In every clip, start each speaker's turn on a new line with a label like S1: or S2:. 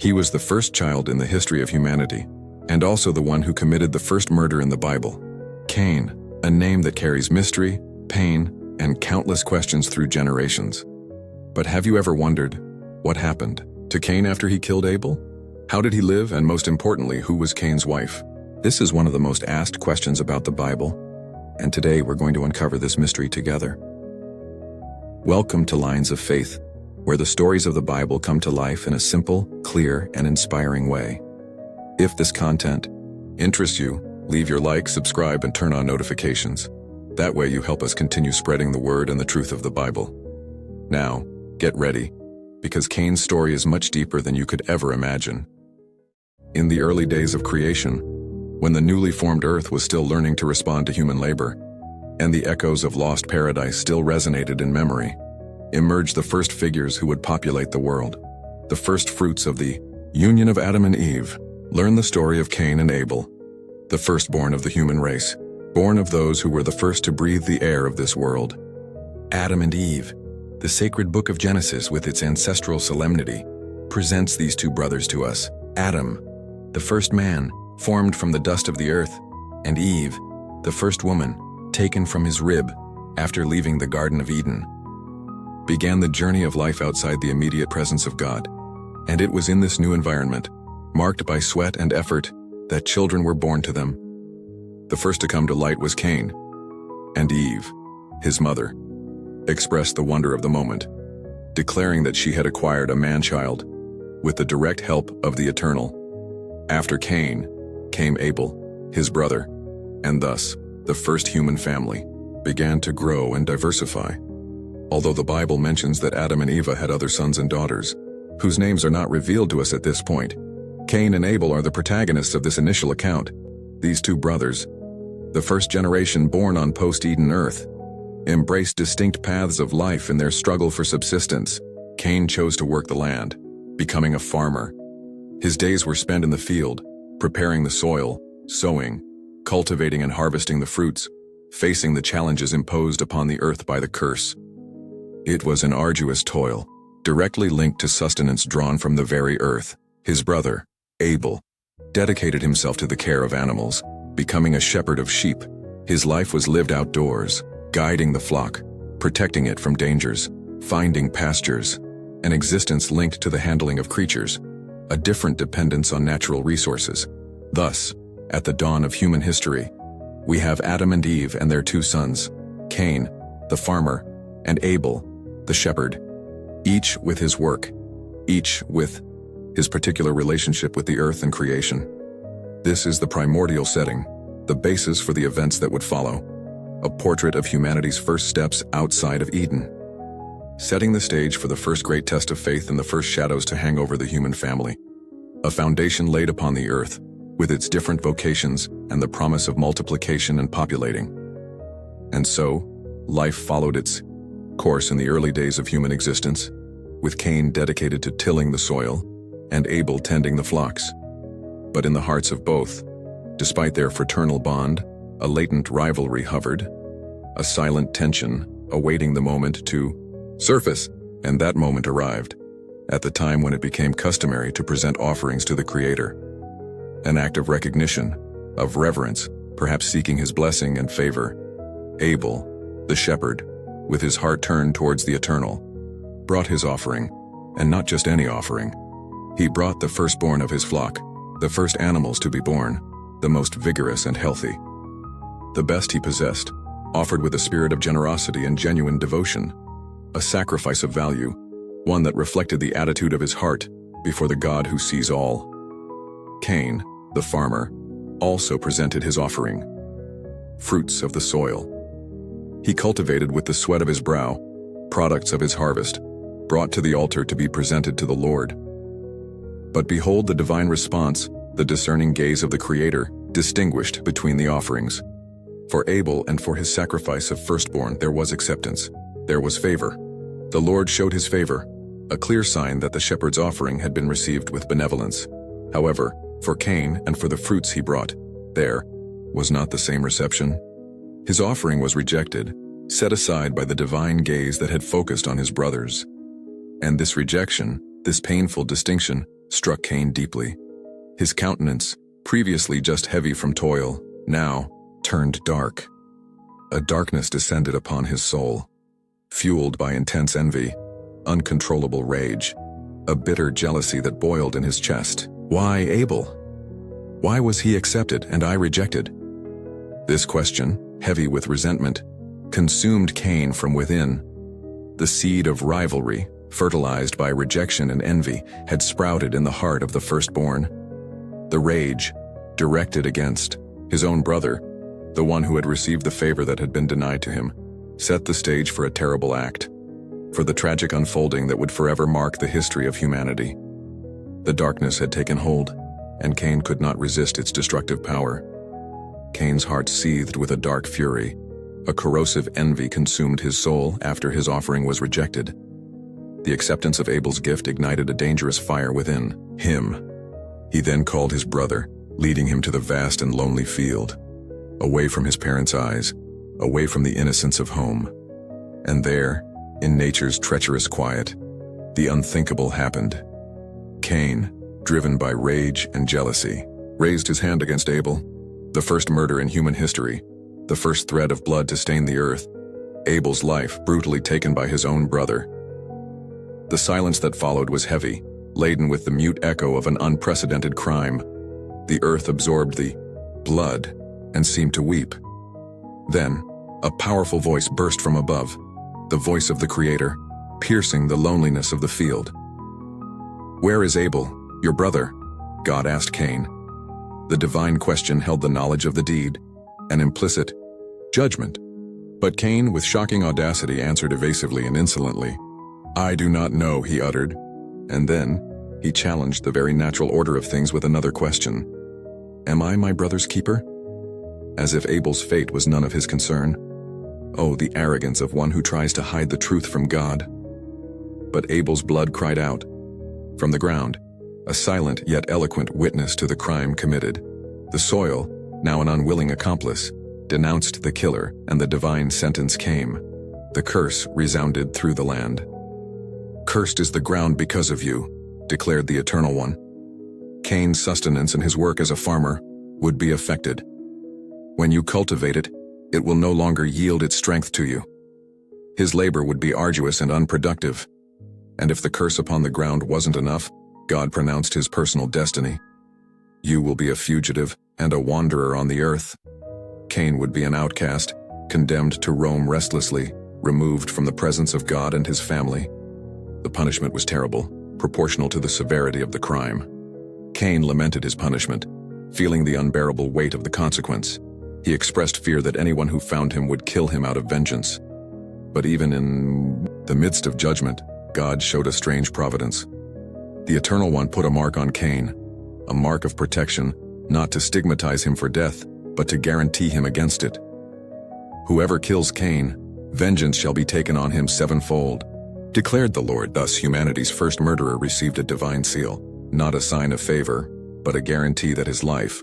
S1: He was the first child in the history of humanity, and also the one who committed the first murder in the Bible. Cain, a name that carries mystery, pain, and countless questions through generations. But have you ever wondered, what happened to Cain after he killed Abel? How did he live, and most importantly, who was Cain's wife? This is one of the most asked questions about the Bible, and today we're going to uncover this mystery together. Welcome to Lines of Faith, where the stories of the Bible come to life in a simple, clear, and inspiring way. If this content interests you, leave your like, subscribe, and turn on notifications. That way you help us continue spreading the word and the truth of the Bible. Now, get ready, because Cain's story is much deeper than you could ever imagine. In the early days of creation, when the newly formed earth was still learning to respond to human labor, and the echoes of lost paradise still resonated in memory, emerged the first figures who would populate the world. The first fruits of the union of Adam and Eve. Learn the story of Cain and Abel, the firstborn of the human race, born of those who were the first to breathe the air of this world. Adam and Eve, the sacred book of Genesis with its ancestral solemnity, presents these two brothers to us. Adam, the first man, formed from the dust of the earth, and Eve, the first woman, taken from his rib after leaving the Garden of Eden, began the journey of life outside the immediate presence of God. And it was in this new environment, marked by sweat and effort, that children were born to them. The first to come to light was Cain, and Eve, his mother, expressed the wonder of the moment, declaring that she had acquired a man-child with the direct help of the Eternal. After Cain came Abel, his brother, and thus the first human family began to grow and diversify. Although the Bible mentions that Adam and Eve had other sons and daughters, whose names are not revealed to us at this point, Cain and Abel are the protagonists of this initial account. These two brothers, the first generation born on post-Eden earth, embraced distinct paths of life in their struggle for subsistence. Cain chose to work the land, becoming a farmer. His days were spent in the field, preparing the soil, sowing, cultivating and harvesting the fruits, facing the challenges imposed upon the earth by the curse. It was an arduous toil, directly linked to sustenance drawn from the very earth. His brother, Abel, dedicated himself to the care of animals, becoming a shepherd of sheep. His life was lived outdoors, guiding the flock, protecting it from dangers, finding pastures, an existence linked to the handling of creatures, a different dependence on natural resources. Thus, at the dawn of human history, we have Adam and Eve and their two sons, Cain, the farmer, and Abel, the shepherd, each with his work, each with his particular relationship with the earth and creation. This is the primordial setting, the basis for the events that would follow, a portrait of humanity's first steps outside of Eden, setting the stage for the first great test of faith and the first shadows to hang over the human family, a foundation laid upon the earth, with its different vocations and the promise of multiplication and populating. And so, life followed its course in the early days of human existence, with Cain dedicated to tilling the soil, and Abel tending the flocks. But in the hearts of both, despite their fraternal bond, a latent rivalry hovered, a silent tension awaiting the moment to surface, and that moment arrived, at the time when it became customary to present offerings to the Creator. An act of recognition, of reverence, perhaps seeking his blessing and favor. Abel, the shepherd, with his heart turned towards the Eternal, brought his offering, and not just any offering. He brought the firstborn of his flock, the first animals to be born, the most vigorous and healthy. The best he possessed, offered with a spirit of generosity and genuine devotion, a sacrifice of value, one that reflected the attitude of his heart before the God who sees all. Cain, the farmer, also presented his offering, fruits of the soil. He cultivated with the sweat of his brow, products of his harvest, brought to the altar to be presented to the Lord. But behold the divine response, the discerning gaze of the Creator, distinguished between the offerings. For Abel and for his sacrifice of firstborn there was acceptance, there was favor. The Lord showed his favor, a clear sign that the shepherd's offering had been received with benevolence. However, for Cain and for the fruits he brought, there was not the same reception. His offering was rejected, set aside by the divine gaze that had focused on his brothers. And this rejection, this painful distinction, struck Cain deeply. His countenance, previously just heavy from toil, now turned dark. A darkness descended upon his soul, fueled by intense envy, uncontrollable rage, a bitter jealousy that boiled in his chest. Why Abel? Why was he accepted and I rejected? This question, heavy with resentment, consumed Cain from within. The seed of rivalry, fertilized by rejection and envy, had sprouted in the heart of the firstborn. The rage, directed against his own brother, the one who had received the favor that had been denied to him, set the stage for a terrible act, for the tragic unfolding that would forever mark the history of humanity. The darkness had taken hold, and Cain could not resist its destructive power. Cain's heart seethed with a dark fury. A corrosive envy consumed his soul after his offering was rejected. The acceptance of Abel's gift ignited a dangerous fire within him. He then called his brother, leading him to the vast and lonely field, away from his parents' eyes, away from the innocence of home. And there, in nature's treacherous quiet, the unthinkable happened. Cain, driven by rage and jealousy, raised his hand against Abel, the first murder in human history, the first thread of blood to stain the earth, Abel's life brutally taken by his own brother. The silence that followed was heavy, laden with the mute echo of an unprecedented crime. The earth absorbed the blood and seemed to weep. Then, a powerful voice burst from above, the voice of the Creator, piercing the loneliness of the field. "Where is Abel, your brother?" God asked Cain. The divine question held the knowledge of the deed, an implicit judgment. But Cain, with shocking audacity, answered evasively and insolently. "I do not know," he uttered. And then, he challenged the very natural order of things with another question. "Am I my brother's keeper?" As if Abel's fate was none of his concern. Oh, the arrogance of one who tries to hide the truth from God. But Abel's blood cried out. From the ground, a silent yet eloquent witness to the crime committed. The soil, now an unwilling accomplice, denounced the killer, and the divine sentence came. The curse resounded through the land. "Cursed is the ground because of you," declared the Eternal One. Cain's sustenance and his work as a farmer would be affected. When you cultivate it, it will no longer yield its strength to you. His labor would be arduous and unproductive. And if the curse upon the ground wasn't enough, God pronounced his personal destiny. You will be a fugitive and a wanderer on the earth. Cain would be an outcast, condemned to roam restlessly, removed from the presence of God and his family. The punishment was terrible, proportional to the severity of the crime. Cain lamented his punishment, feeling the unbearable weight of the consequence. He expressed fear that anyone who found him would kill him out of vengeance. But even in the midst of judgment, God showed a strange providence. The Eternal One put a mark on Cain, a mark of protection, not to stigmatize him for death, but to guarantee him against it. "Whoever kills Cain, vengeance shall be taken on him sevenfold," declared the Lord. Thus humanity's first murderer received a divine seal, not a sign of favor, but a guarantee that his life,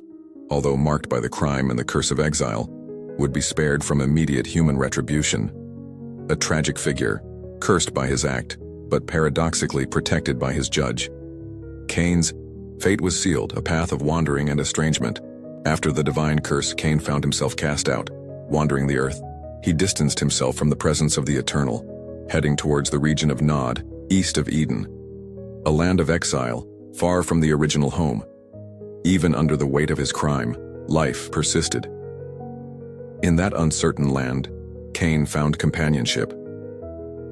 S1: although marked by the crime and the curse of exile, would be spared from immediate human retribution. A tragic figure, cursed by his act, but paradoxically protected by his judge. Cain's fate was sealed, a path of wandering and estrangement. After the divine curse, Cain found himself cast out, wandering the earth. He distanced himself from the presence of the Eternal, heading towards the region of Nod, east of Eden, a land of exile, far from the original home. Even under the weight of his crime, life persisted. In that uncertain land, Cain found companionship.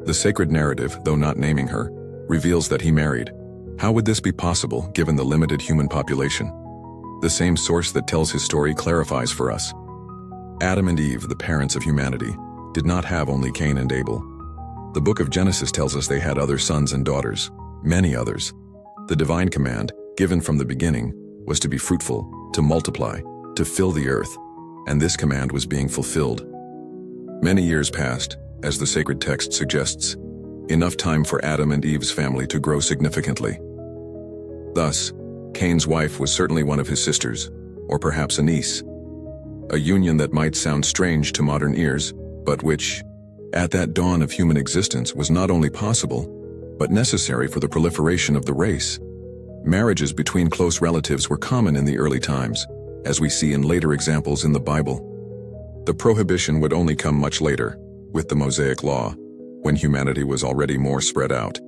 S1: The sacred narrative, though not naming her, reveals that he married. How would this be possible, given the limited human population? The same source that tells his story clarifies for us. Adam and Eve, the parents of humanity, did not have only Cain and Abel. The book of Genesis tells us they had other sons and daughters, many others. The divine command, given from the beginning, was to be fruitful, to multiply, to fill the earth, and this command was being fulfilled. Many years passed, as the sacred text suggests, enough time for Adam and Eve's family to grow significantly. Thus, Cain's wife was certainly one of his sisters, or perhaps a niece. A union that might sound strange to modern ears, but which, at that dawn of human existence, was not only possible, but necessary for the proliferation of the race. Marriages between close relatives were common in the early times, as we see in later examples in the Bible. The prohibition would only come much later, with the Mosaic Law, when humanity was already more spread out.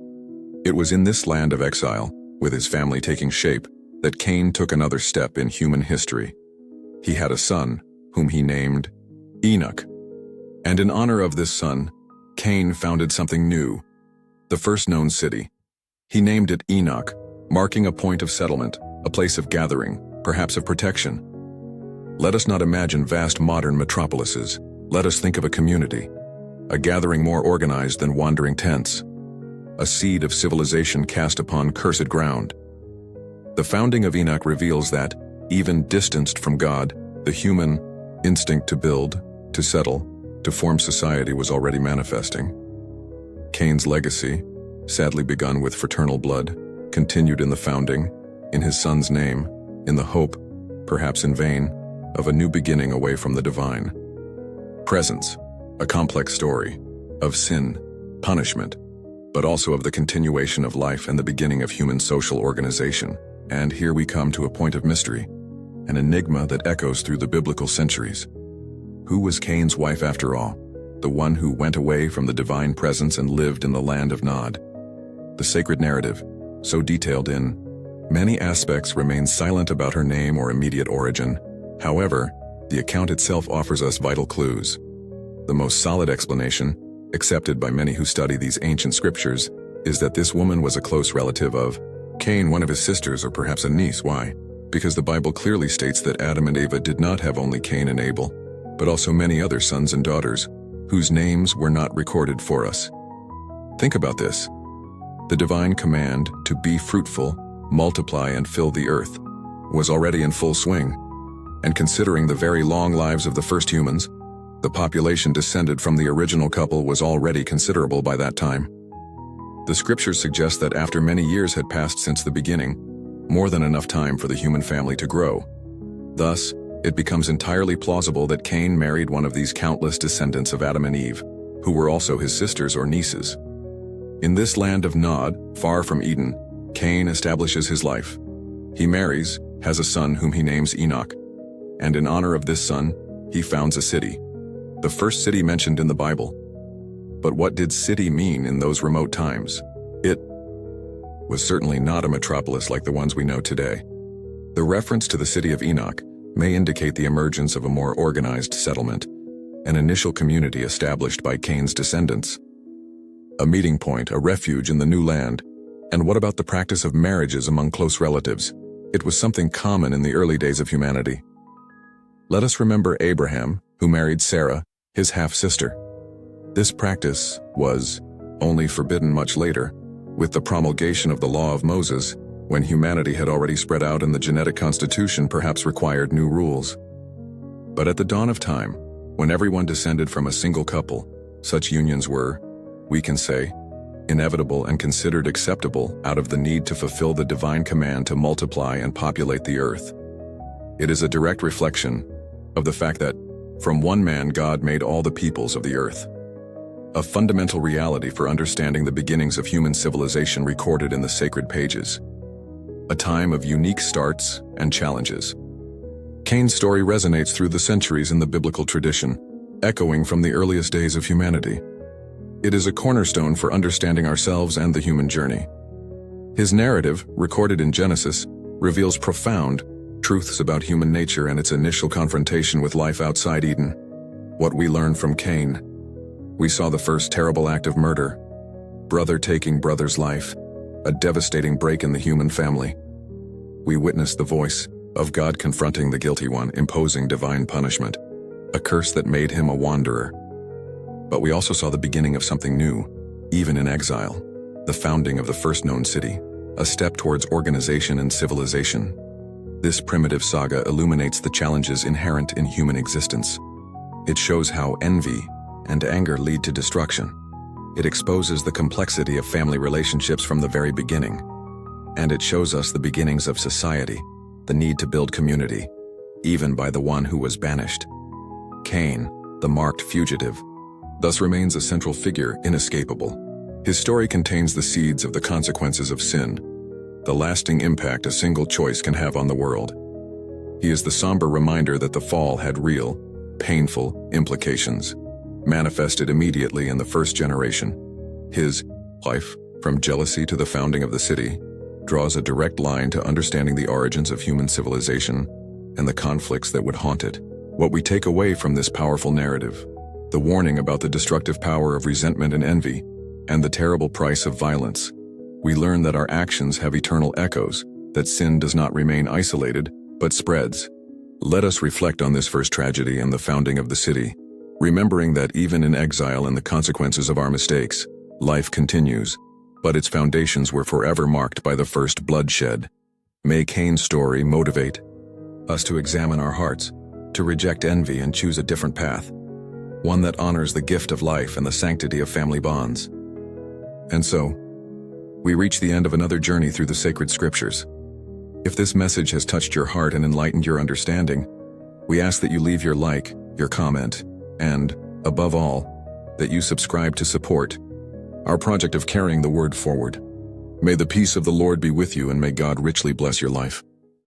S1: It was in this land of exile, with his family taking shape, that Cain took another step in human history. He had a son, whom he named Enoch. And in honor of this son, Cain founded something new, the first known city. He named it Enoch, marking a point of settlement, a place of gathering, perhaps of protection. Let us not imagine vast modern metropolises. Let us think of a community, a gathering more organized than wandering tents, a seed of civilization cast upon cursed ground. The founding of Enoch reveals that, even distanced from God, the human instinct to build, to settle, to form society was already manifesting. Cain's legacy, sadly begun with fraternal blood, continued in the founding, in his son's name, in the hope, perhaps in vain, of a new beginning away from the divine. Presence, a complex story, of sin, punishment, but also of the continuation of life and the beginning of human social organization. And here we come to a point of mystery, an enigma that echoes through the biblical centuries. Who was Cain's wife after all? The one who went away from the divine presence and lived in the land of Nod. The sacred narrative, so detailed in many aspects, remains silent about her name or immediate origin. However, the account itself offers us vital clues. The most solid explanation, accepted by many who study these ancient scriptures, is that this woman was a close relative of Cain, one of his sisters, or perhaps a niece. Why? Because the Bible clearly states that Adam and Eva did not have only Cain and Abel, but also many other sons and daughters, whose names were not recorded for us. Think about this. The divine command to be fruitful, multiply, and fill the earth was already in full swing. And considering the very long lives of the first humans, the population descended from the original couple was already considerable by that time. The scriptures suggest that after many years had passed since the beginning, more than enough time for the human family to grow. Thus, it becomes entirely plausible that Cain married one of these countless descendants of Adam and Eve, who were also his sisters or nieces. In this land of Nod, far from Eden, Cain establishes his life. He marries, has a son whom he names Enoch, and in honor of this son, he founds a city, the first city mentioned in the Bible. But what did city mean in those remote times? It was certainly not a metropolis like the ones we know today. The reference to the city of Enoch may indicate the emergence of a more organized settlement, an initial community established by Cain's descendants. A meeting point, a refuge in the new land. And what about the practice of marriages among close relatives? It was something common in the early days of humanity. Let us remember Abraham, who married Sarah, his half-sister. This practice was only forbidden much later, with the promulgation of the law of Moses, when humanity had already spread out and the genetic constitution perhaps required new rules. But at the dawn of time, when everyone descended from a single couple, such unions were, we can say, inevitable and considered acceptable out of the need to fulfill the divine command to multiply and populate the earth. It is a direct reflection of the fact that, from one man God made all the peoples of the earth. A fundamental reality for understanding the beginnings of human civilization recorded in the sacred pages. A time of unique starts and challenges. Cain's story resonates through the centuries in the biblical tradition, echoing from the earliest days of humanity. It is a cornerstone for understanding ourselves and the human journey. His narrative, recorded in Genesis, reveals profound truths about human nature and its initial confrontation with life outside Eden. What we learn from Cain. We saw the first terrible act of murder, brother taking brother's life, a devastating break in the human family. We witnessed the voice of God confronting the guilty one, imposing divine punishment, a curse that made him a wanderer. But we also saw the beginning of something new, even in exile, the founding of the first known city, a step towards organization and civilization. This primitive saga illuminates the challenges inherent in human existence. It shows how envy and anger lead to destruction. It exposes the complexity of family relationships from the very beginning. And it shows us the beginnings of society, the need to build community, even by the one who was banished. Cain, the marked fugitive, thus remains a central figure, inescapable. His story contains the seeds of the consequences of sin, the lasting impact a single choice can have on the world. He is the somber reminder that the fall had real, painful implications, manifested immediately in the first generation. His life, from jealousy to the founding of the city, draws a direct line to understanding the origins of human civilization and the conflicts that would haunt it. What we take away from this powerful narrative, the warning about the destructive power of resentment and envy, and the terrible price of violence, we learn that our actions have eternal echoes, that sin does not remain isolated, but spreads. Let us reflect on this first tragedy and the founding of the city, remembering that even in exile and the consequences of our mistakes, life continues, but its foundations were forever marked by the first bloodshed. May Cain's story motivate us to examine our hearts, to reject envy and choose a different path, one that honors the gift of life and the sanctity of family bonds. And so, we reach the end of another journey through the sacred scriptures. If this message has touched your heart and enlightened your understanding, we ask that you leave your like, your comment, and, above all, that you subscribe to support our project of carrying the word forward. May the peace of the Lord be with you, and may God richly bless your life.